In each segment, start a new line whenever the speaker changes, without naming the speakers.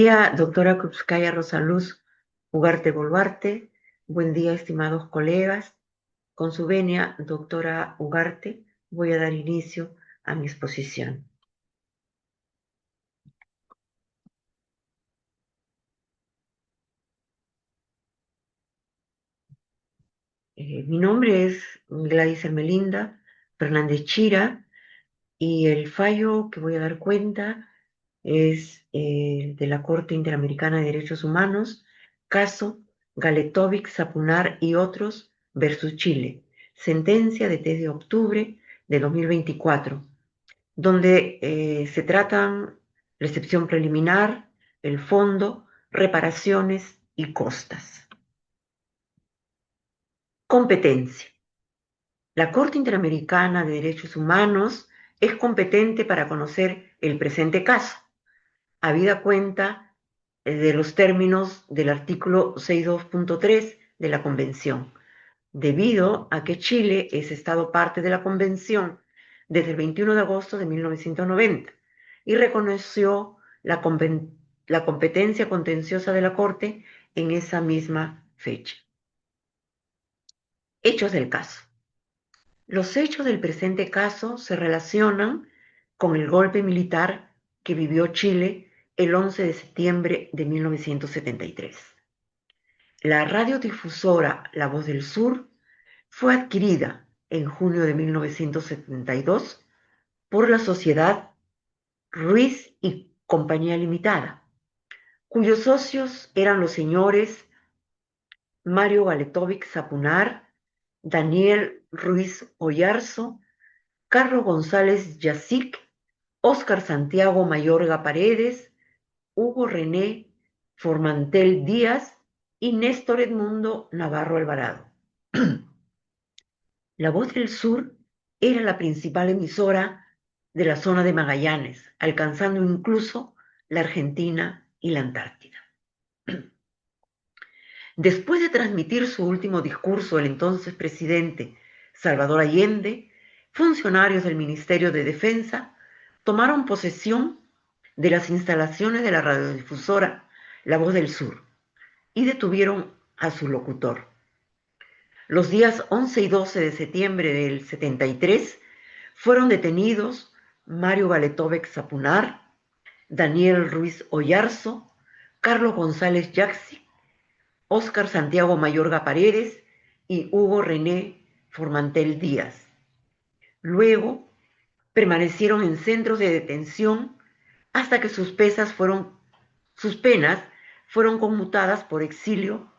día, doctora Krupskaya Rosaluz Ugarte Boluarte. Buen día, estimados colegas. Con su venia, doctora Ugarte, voy a dar inicio a mi exposición. Mi nombre es Gladys Hermelinda Fernández Chira y el fallo que voy a dar cuenta es de la Corte Interamericana de Derechos Humanos, caso Galetovic, Sapunar y otros versus Chile, sentencia de 3 de octubre de 2024, donde se tratan recepción preliminar, el fondo, reparaciones y costas. Competencia. La Corte Interamericana de Derechos Humanos es competente para conocer el presente caso, habida cuenta de los términos del artículo 62.3 de la Convención, debido a que Chile es Estado parte de la Convención desde el 21 de agosto de 1990 y reconoció la competencia contenciosa de la Corte en esa misma fecha. Hechos del caso. Los hechos del presente caso se relacionan con el golpe militar que vivió Chile el 11 de septiembre de 1973. La radiodifusora La Voz del Sur fue adquirida en junio de 1972 por la sociedad Ruiz y Compañía Limitada, cuyos socios eran los señores Mario Galetovic Sapunar, Daniel Ruiz Oyarzo, Carlos González Yacic, Óscar Santiago Mayorga Paredes, Hugo René Formantel Díaz y Néstor Edmundo Navarro Alvarado. La Voz del Sur era la principal emisora de la zona de Magallanes, alcanzando incluso la Argentina y la Antártida. Después de transmitir su último discurso, el entonces presidente Salvador Allende, funcionarios del Ministerio de Defensa tomaron posesión de las instalaciones de la radiodifusora La Voz del Sur y detuvieron a su locutor. Los días 11 y 12 de septiembre del 73 fueron detenidos Mario Galetovic Sapunar, Daniel Ruiz Oyarzo, Carlos González Yaxi, Óscar Santiago Mayorga Paredes y Hugo René Formantel Díaz. Luego permanecieron en centros de detención hasta que sus penas fueron conmutadas por exilio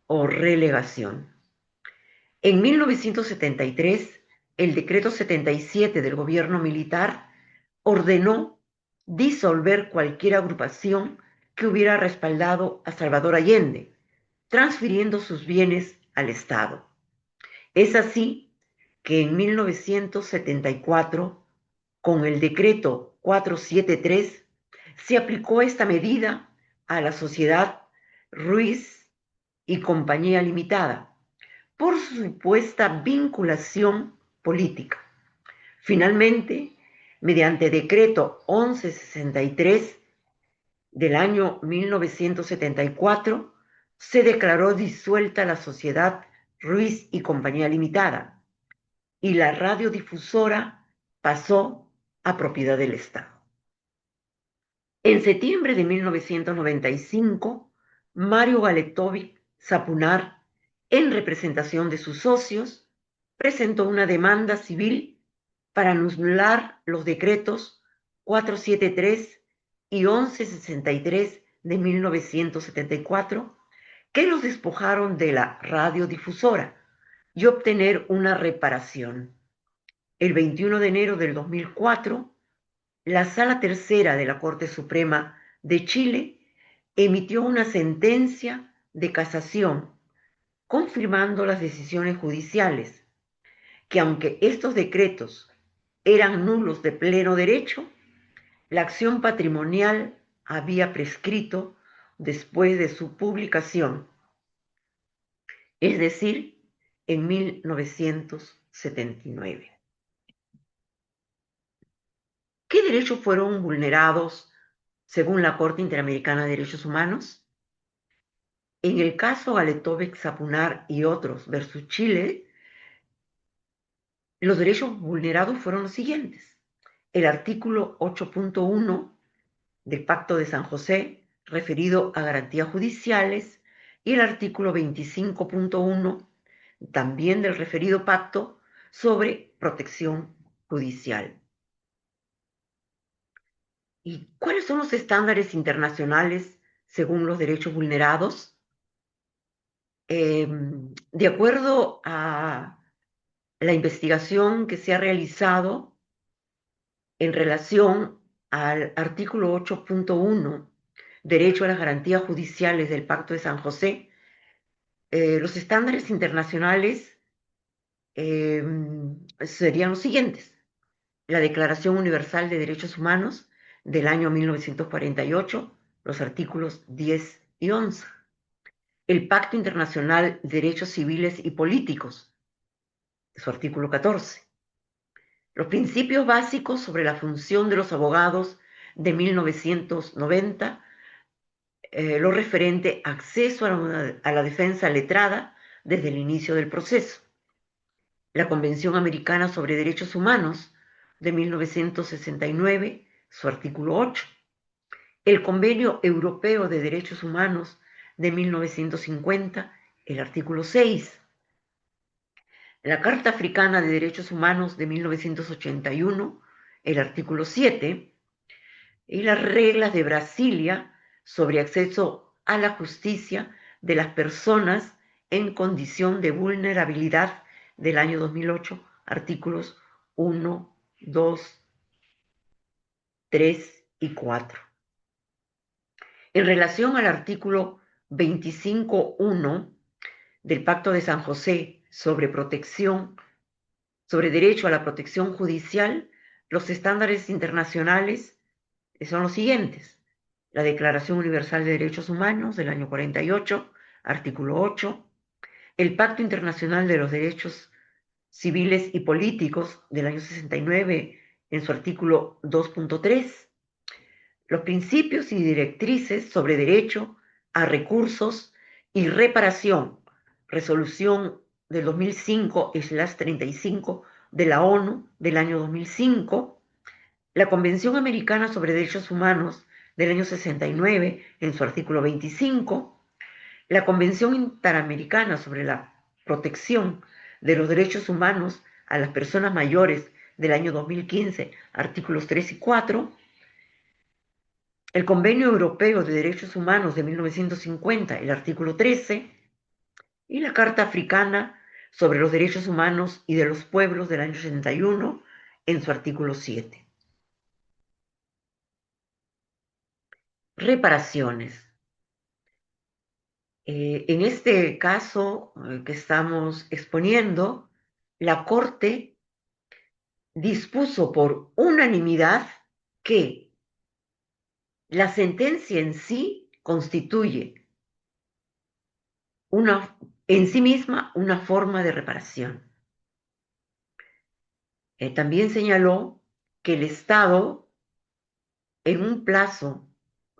o relegación. En 1973, el decreto 77 del gobierno militar ordenó disolver cualquier agrupación que hubiera respaldado a Salvador Allende, transfiriendo sus bienes al Estado. Es así que en 1974, con el decreto 473, se aplicó esta medida a la sociedad Ruiz y Compañía Limitada por su supuesta vinculación política. Finalmente, mediante decreto 1163 del año 1974, se declaró disuelta la sociedad Ruiz y Compañía Limitada y la radiodifusora pasó a propiedad del Estado. En septiembre de 1995, Mario Galetovic Sapunar, en representación de sus socios, presentó una demanda civil para anular los decretos 473 y 1163 de 1974, que los despojaron de la radiodifusora y obtener una reparación. El 21 de enero del 2004, la Sala Tercera de la Corte Suprema de Chile emitió una sentencia de casación confirmando las decisiones judiciales, que aunque estos decretos eran nulos de pleno derecho, la acción patrimonial había prescrito después de su publicación, es decir, en 1979. ¿Qué derechos fueron vulnerados según la Corte Interamericana de Derechos Humanos. En el caso Aletovec, Sapunar y otros versus Chile, los derechos vulnerados fueron los siguientes. El artículo 8.1 del Pacto de San José, referido a garantías judiciales, y el artículo 25.1, también del referido pacto, sobre protección judicial. ¿Y cuáles son los estándares internacionales según los derechos vulnerados? De acuerdo a la investigación que se ha realizado en relación al artículo 8.1, derecho a las garantías judiciales del Pacto de San José, los estándares internacionales serían los siguientes. La Declaración Universal de Derechos Humanos del año 1948, los artículos 10 y 11. El Pacto Internacional de Derechos Civiles y Políticos, su artículo 14. Los principios básicos sobre la función de los abogados de 1990, lo referente a acceso a la defensa letrada desde el inicio del proceso. La Convención Americana sobre Derechos Humanos de 1969, su artículo 8. El Convenio Europeo de Derechos Humanos de 1950, el artículo 6. La Carta Africana de Derechos Humanos de 1981, el artículo 7, y las reglas de Brasilia sobre acceso a la justicia de las personas en condición de vulnerabilidad del año 2008, artículos 1, 2, 3 y 4. En relación al artículo 25.1 del Pacto de San José sobre derecho a la protección judicial, los estándares internacionales son los siguientes. La Declaración Universal de Derechos Humanos del año 48, artículo 8. El Pacto Internacional de los Derechos Civiles y Políticos del año 69, en su artículo 2.3. Los principios y directrices sobre derecho a recursos y reparación, resolución del 2005/35 de la ONU del año 2005, la Convención Americana sobre Derechos Humanos del año 69 en su artículo 25, la Convención Interamericana sobre la Protección de los Derechos Humanos a las Personas Mayores del año 2015, artículos 3 y 4, el Convenio Europeo de Derechos Humanos de 1950, el artículo 13, y la Carta Africana sobre los Derechos Humanos y de los Pueblos del año 61, en su artículo 7. Reparaciones. En este caso que estamos exponiendo, la Corte dispuso por unanimidad que la sentencia en sí constituye en sí misma una forma de reparación. También señaló que el Estado, en un plazo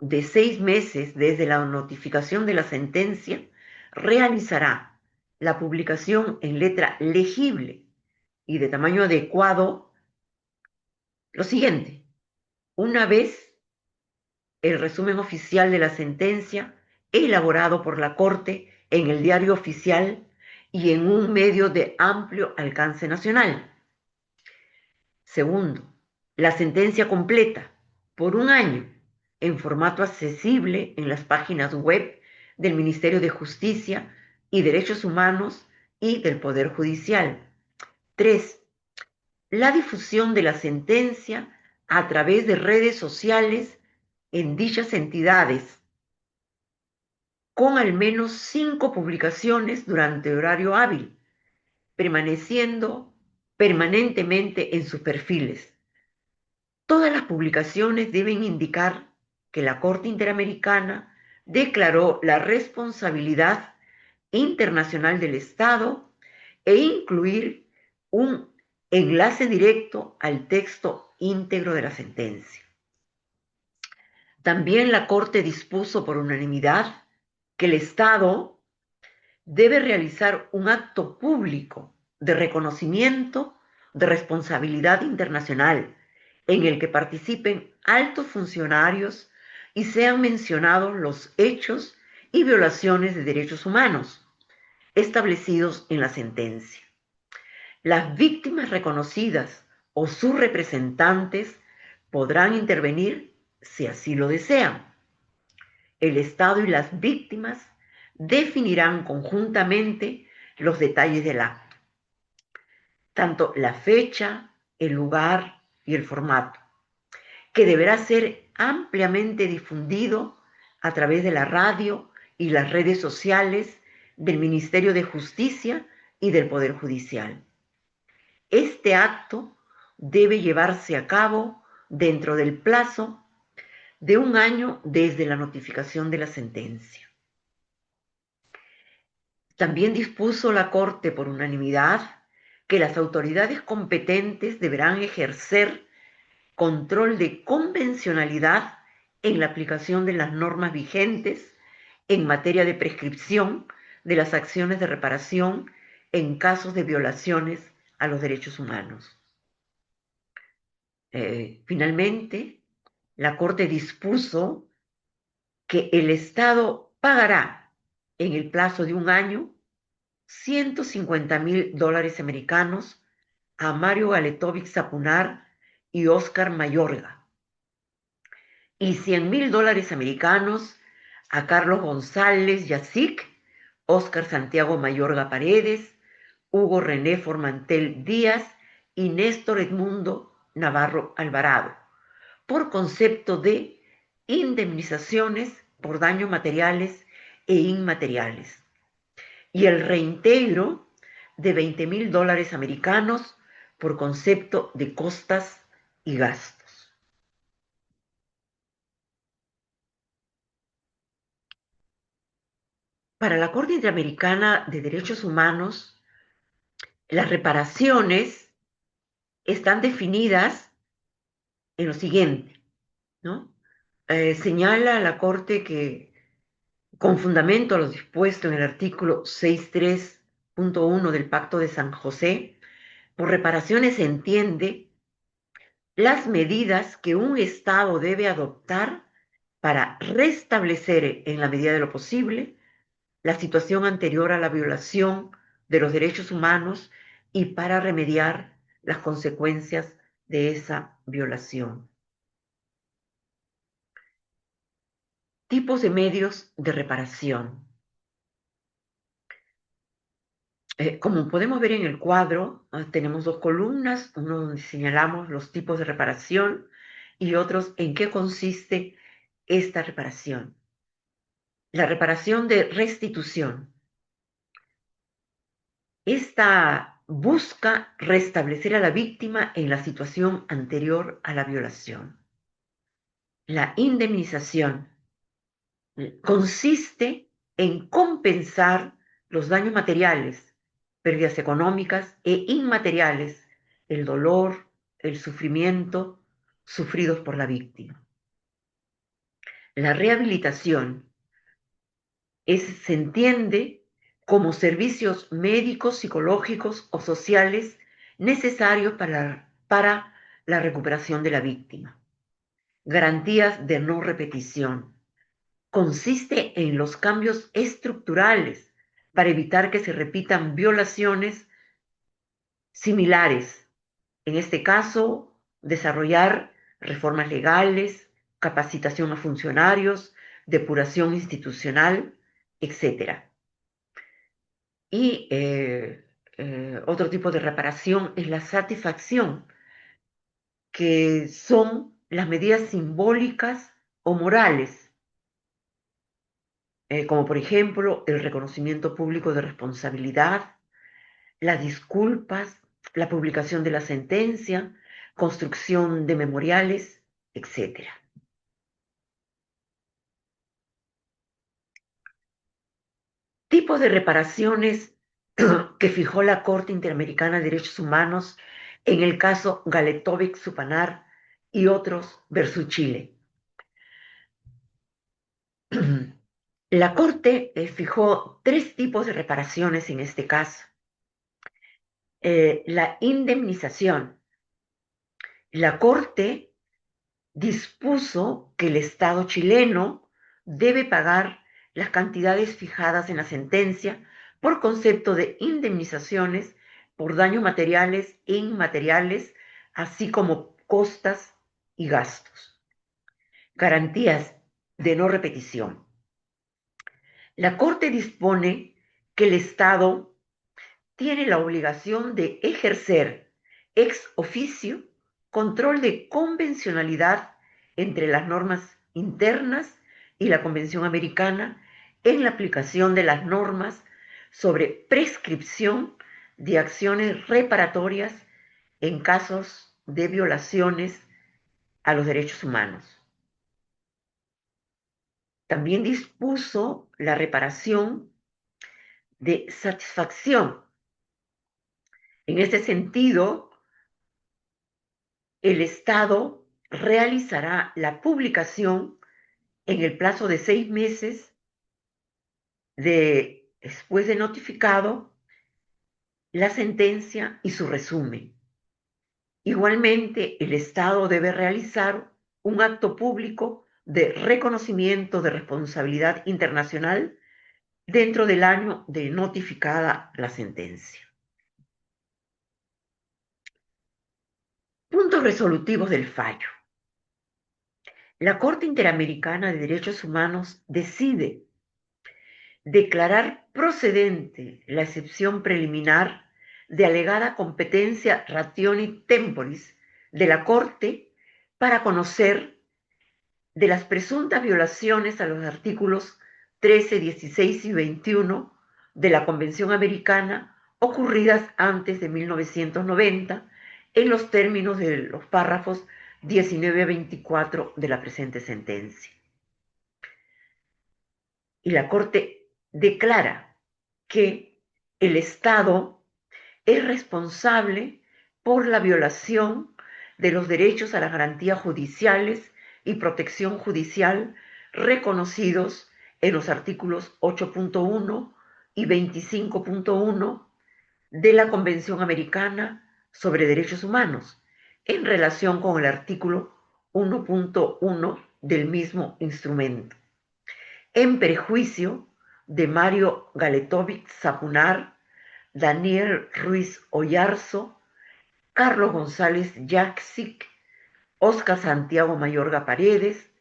de 6 meses desde la notificación de la sentencia, realizará la publicación en letra legible y de tamaño adecuado. Lo siguiente: una vez el resumen oficial de la sentencia elaborado por la Corte en el Diario Oficial y en un medio de amplio alcance nacional. Segundo, la sentencia completa por un año en formato accesible en las páginas web del Ministerio de Justicia y Derechos Humanos y del Poder Judicial. 3. La difusión de la sentencia a través de redes sociales en dichas entidades, con al menos 5 publicaciones durante horario hábil, permaneciendo permanentemente en sus perfiles. Todas las publicaciones deben indicar que la Corte Interamericana declaró la responsabilidad internacional del Estado e incluir un enlace directo al texto íntegro de la sentencia. También la Corte dispuso por unanimidad que el Estado debe realizar un acto público de reconocimiento de responsabilidad internacional en el que participen altos funcionarios y sean mencionados los hechos y violaciones de derechos humanos establecidos en la sentencia. Las víctimas reconocidas o sus representantes podrán intervenir si así lo desean. El Estado y las víctimas definirán conjuntamente los detalles del acto, tanto la fecha, el lugar y el formato, que deberá ser ampliamente difundido a través de la radio y las redes sociales del Ministerio de Justicia y del Poder Judicial. Este acto debe llevarse a cabo dentro del plazo de 1 año desde la notificación de la sentencia. También dispuso la Corte por unanimidad que las autoridades competentes deberán ejercer control de convencionalidad en la aplicación de las normas vigentes en materia de prescripción de las acciones de reparación en casos de violaciones a los derechos humanos. Finalmente, la Corte dispuso que el Estado pagará en el plazo de 1 año $150,000 a Mario Galetovic Zapunar y Oscar Mayorga, y $100,000 a Carlos González Yacic, Oscar Santiago Mayorga Paredes, Hugo René Formantel Díaz y Néstor Edmundo Navarro Alvarado, por concepto de indemnizaciones por daños materiales e inmateriales, y el reintegro de $20,000 por concepto de costas y gastos. Para la Corte Interamericana de Derechos Humanos, las reparaciones están definidas en lo siguiente, ¿no? Señala la Corte que, con fundamento a lo dispuesto en el artículo 63.1 del Pacto de San José, por reparaciones se entiende las medidas que un Estado debe adoptar para restablecer, en la medida de lo posible, la situación anterior a la violación de los derechos humanos y para remediar las consecuencias de esa violación. Tipos de medios de reparación. Como podemos ver en el cuadro, tenemos dos columnas, uno donde señalamos los tipos de reparación y otros en qué consiste esta reparación. La reparación de restitución. Esta busca restablecer a la víctima en la situación anterior a la violación. La indemnización consiste en compensar los daños materiales, pérdidas económicas e inmateriales, el dolor, el sufrimiento sufridos por la víctima. La rehabilitación se entiende como servicios médicos, psicológicos o sociales necesarios para la recuperación de la víctima. Garantías de no repetición. Consiste en los cambios estructurales para evitar que se repitan violaciones similares. En este caso, desarrollar reformas legales, capacitación a funcionarios, depuración institucional, etc. Y otro tipo de reparación es la satisfacción, que son las medidas simbólicas o morales, como por ejemplo el reconocimiento público de responsabilidad, las disculpas, la publicación de la sentencia, construcción de memoriales, etc. Tipos de reparaciones que fijó la Corte Interamericana de Derechos Humanos en el caso Galetovic Supanar y otros versus Chile. La Corte fijó tres tipos de reparaciones en este caso. La indemnización. La Corte dispuso que el Estado chileno debe pagar las cantidades fijadas en la sentencia por concepto de indemnizaciones por daños materiales e inmateriales, así como costas y gastos. Garantías de no repetición. La Corte dispone que el Estado tiene la obligación de ejercer ex oficio control de convencionalidad entre las normas internas y la Convención Americana en la aplicación de las normas sobre prescripción de acciones reparatorias en casos de violaciones a los derechos humanos. También dispuso la reparación de satisfacción. En este sentido, el Estado realizará la publicación en el plazo de 6 meses después de notificado la sentencia y su resumen. Igualmente, el Estado debe realizar un acto público de reconocimiento de responsabilidad internacional dentro del año de notificada la sentencia. Puntos resolutivos del fallo. La Corte Interamericana de Derechos Humanos decide declarar procedente la excepción preliminar de alegada competencia rationi temporis de la Corte para conocer de las presuntas violaciones a los artículos 13, 16 y 21 de la Convención Americana ocurridas antes de 1990 en los términos de los párrafos 19 a 24 de la presente sentencia. Y la Corte declara que el Estado es responsable por la violación de los derechos a las garantías judiciales y protección judicial reconocidos en los artículos 8.1 y 25.1 de la Convención Americana sobre Derechos Humanos en relación con el artículo 1.1 del mismo instrumento, en perjuicio de Mario Galetovic Zapunar, Daniel Ruiz Oyarzo, Carlos González Yaxic, Oscar Santiago Mayorga Paredes,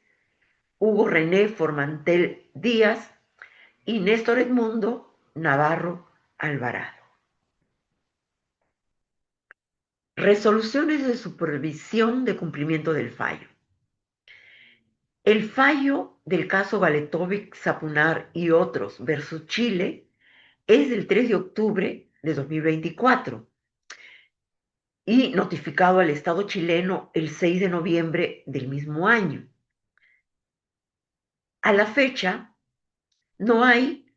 Hugo René Formantel Díaz y Néstor Edmundo Navarro Alvarado. Resoluciones de supervisión de cumplimiento del fallo. El fallo del caso Galetovic, Zapunar y otros versus Chile es del 3 de octubre de 2024 y notificado al Estado chileno el 6 de noviembre del mismo año. A la fecha, no hay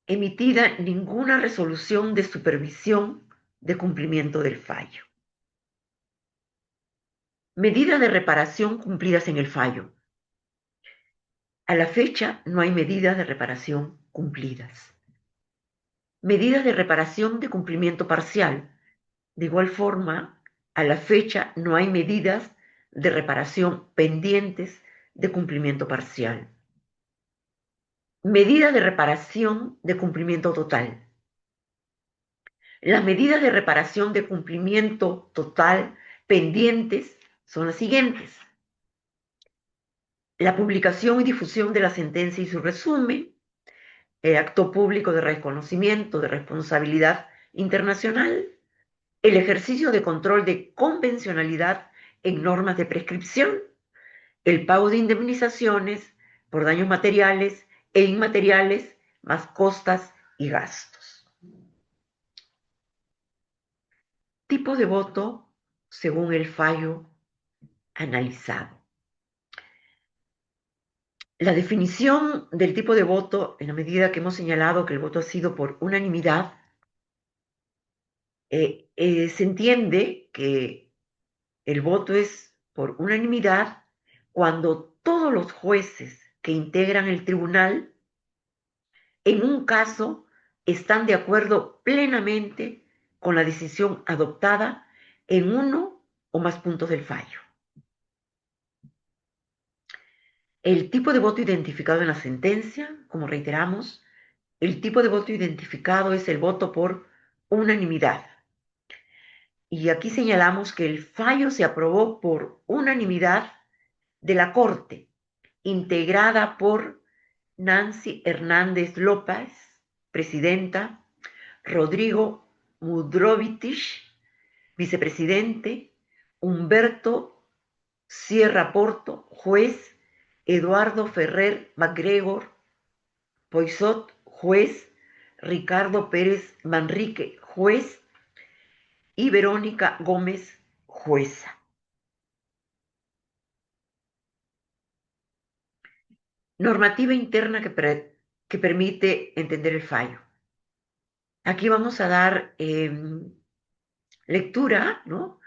emitida ninguna resolución de supervisión de cumplimiento del fallo. Medidas de reparación cumplidas en el fallo. A la fecha, no hay medidas de reparación cumplidas. Medidas de reparación de cumplimiento parcial. De igual forma, a la fecha no hay medidas de reparación pendientes de cumplimiento parcial. Medida de reparación de cumplimiento total. Las medidas de reparación de cumplimiento total pendientes son las siguientes. La publicación y difusión de la sentencia y su resumen, el acto público de reconocimiento de responsabilidad internacional, el ejercicio de control de convencionalidad en normas de prescripción, el pago de indemnizaciones por daños materiales e inmateriales, más costas y gastos. Tipo de voto según el fallo analizado. La definición del tipo de voto, en la medida que hemos señalado que el voto ha sido por unanimidad, se entiende que el voto es por unanimidad cuando todos los jueces que integran el tribunal en un caso están de acuerdo plenamente con la decisión adoptada en uno o más puntos del fallo. El tipo de voto identificado en la sentencia, como reiteramos, el tipo de voto identificado es el voto por unanimidad. Y aquí señalamos que el fallo se aprobó por unanimidad de la Corte, integrada por Nancy Hernández López, presidenta, Rodrigo Mudrovich, vicepresidente, Humberto Sierra Porto, juez, Eduardo Ferrer MacGregor, Poisot, juez, Ricardo Pérez Manrique, juez, y Verónica Gómez, jueza. Normativa interna que permite entender el fallo. Aquí vamos a dar lectura, ¿no?,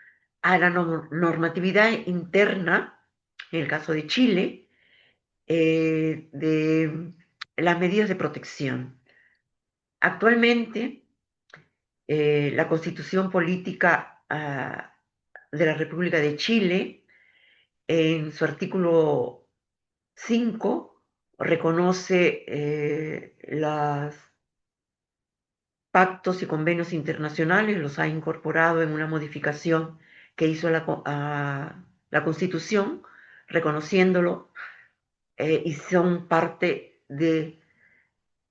a la normatividad interna, en el caso de Chile, de las medidas de protección. Actualmente, la Constitución Política de la República de Chile, en su artículo 5, reconoce los pactos y convenios internacionales, los ha incorporado en una modificación que hizo a la Constitución, reconociéndolo, y son parte de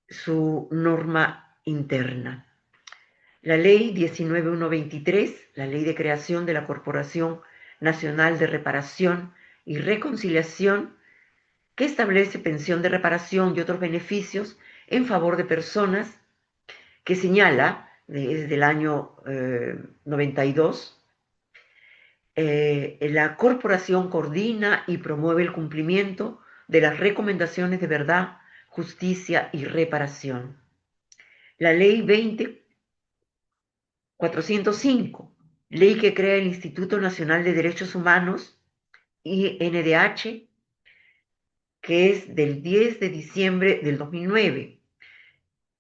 su norma interna. La ley 19.123, la ley de creación de la Corporación Nacional de Reparación y Reconciliación, que establece pensión de reparación y otros beneficios en favor de personas, que señala desde el año 92, la corporación coordina y promueve el cumplimiento de las recomendaciones de verdad, justicia y reparación. La ley 20.405, ley que crea el Instituto Nacional de Derechos Humanos, INDH, que es del 10 de diciembre del 2009.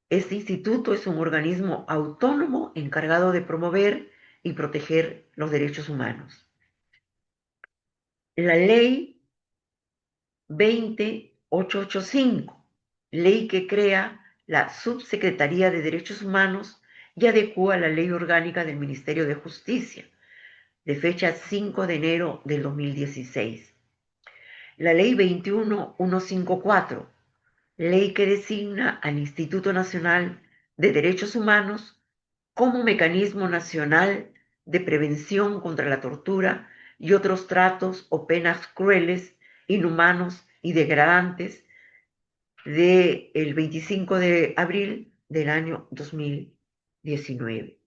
Este instituto es un organismo autónomo encargado de promover y proteger los derechos humanos. La ley 20.885, ley que crea la Subsecretaría de Derechos Humanos y adecúa la Ley Orgánica del Ministerio de Justicia, de fecha 5 de enero del 2016. La ley 21.154, ley que designa al Instituto Nacional de Derechos Humanos como mecanismo nacional de prevención contra la tortura y otros tratos o penas crueles, inhumanos y degradantes, del 25 de abril del año 2019.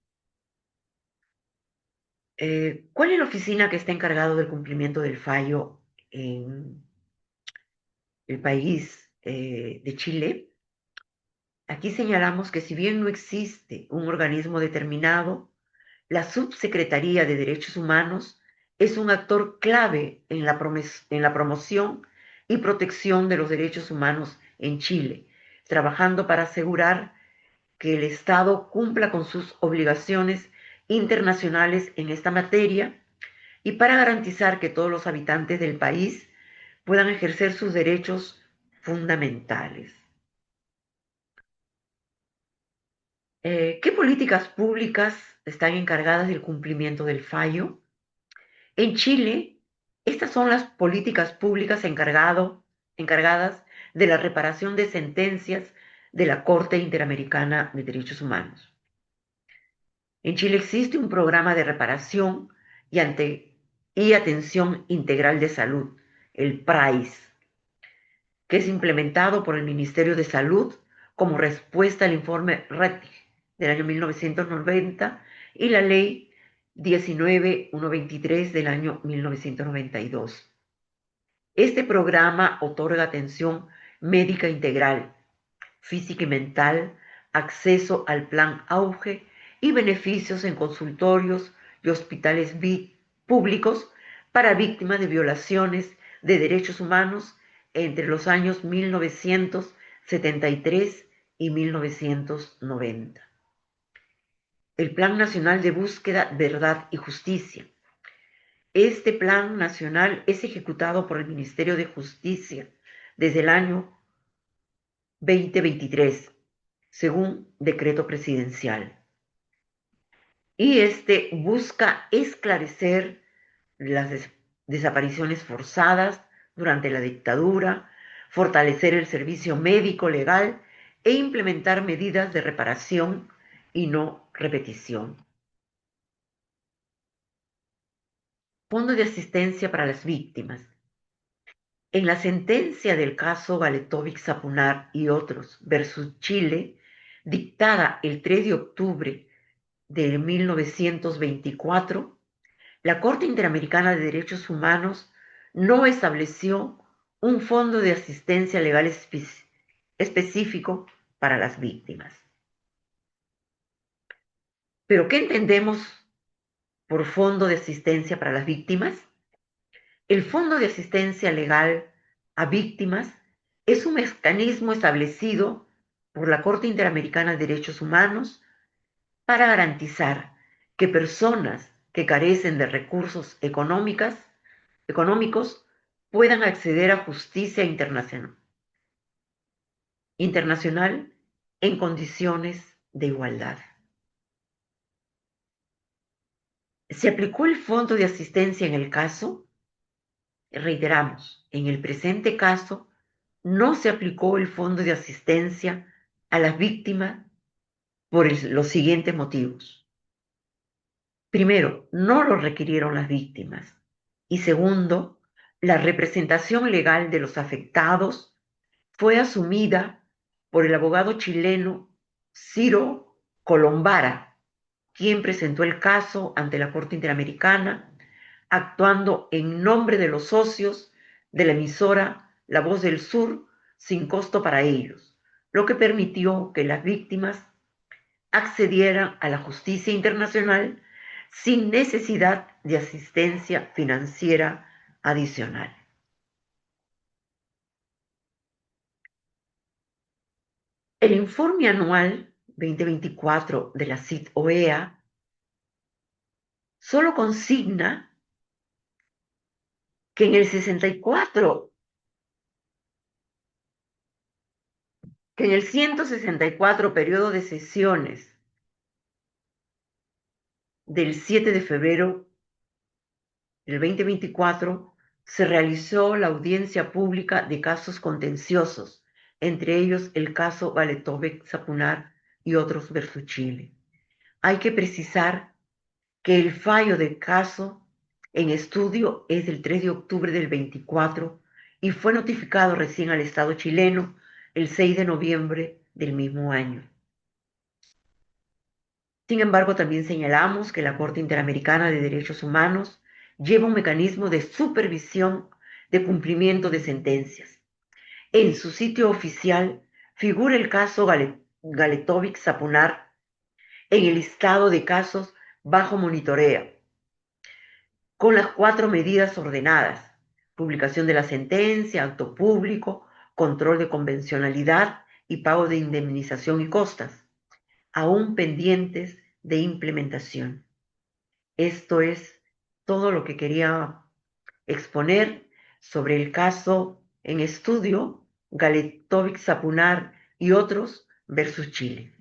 ¿Cuál es la oficina que está encargada del cumplimiento del fallo en el país de Chile? Aquí señalamos que si bien no existe un organismo determinado, la Subsecretaría de Derechos Humanos es un actor clave en la promoción y protección de los derechos humanos en Chile, trabajando para asegurar que el Estado cumpla con sus obligaciones internacionales en esta materia y para garantizar que todos los habitantes del país puedan ejercer sus derechos fundamentales. ¿Qué políticas públicas están encargadas del cumplimiento del fallo? En Chile, estas son las políticas públicas encargadas de la reparación de sentencias de la Corte Interamericana de Derechos Humanos. En Chile existe un programa de reparación y atención integral de salud, el PRAIS, que es implementado por el Ministerio de Salud como respuesta al informe RETIG del año 1990 y la ley 19.123 del año 1992. Este programa otorga atención médica integral, física y mental, acceso al plan Auge y beneficios en consultorios y hospitales públicos para víctimas de violaciones de derechos humanos entre los años 1973 y 1990. El Plan Nacional de Búsqueda, Verdad y Justicia. Este plan nacional es ejecutado por el Ministerio de Justicia desde el año 2023, según decreto presidencial. Y este busca esclarecer las desapariciones forzadas durante la dictadura, fortalecer el servicio médico legal e implementar medidas de reparación y no repetición. Fondo de asistencia para las víctimas. En la sentencia del caso Galetovic-Sapunar y otros versus Chile, dictada el 3 de octubre de 1924, la Corte Interamericana de Derechos Humanos no estableció un fondo de asistencia legal específico para las víctimas. ¿Pero qué entendemos por fondo de asistencia para las víctimas? El Fondo de Asistencia Legal a Víctimas es un mecanismo establecido por la Corte Interamericana de Derechos Humanos para garantizar que personas que carecen de recursos económicos puedan acceder a justicia internacional en condiciones de igualdad. ¿Se aplicó el Fondo de Asistencia en el caso? Reiteramos, en el presente caso no se aplicó el Fondo de Asistencia a las víctimas por los siguientes motivos. Primero, no lo requirieron las víctimas. Y segundo, la representación legal de los afectados fue asumida por el abogado chileno Ciro Colombara, quien presentó el caso ante la Corte Interamericana, actuando en nombre de los socios de la emisora La Voz del Sur sin costo para ellos, lo que permitió que las víctimas accedieran a la justicia internacional sin necesidad de asistencia financiera adicional. El informe anual 2024 de la CID-OEA solo consigna que en el 64, que en el 164 periodo de sesiones del 7 de febrero del 2024 se realizó la audiencia pública de casos contenciosos, entre ellos el caso Galetovic-Sapunar y otros versus Chile. Hay que precisar que el fallo del caso en estudio es del 3 de octubre del 24 y fue notificado recién al Estado chileno el 6 de noviembre del mismo año. Sin embargo, también señalamos que la Corte Interamericana de Derechos Humanos lleva un mecanismo de supervisión de cumplimiento de sentencias. En su sitio oficial figura el caso Galetovic-Sapunar en el listado de casos bajo monitoreo, con las 4 medidas ordenadas: publicación de la sentencia, acto público, control de convencionalidad y pago de indemnización y costas, aún pendientes de implementación. Esto es todo lo que quería exponer sobre el caso en estudio Galetovic-Sapunar y otros versus Chile.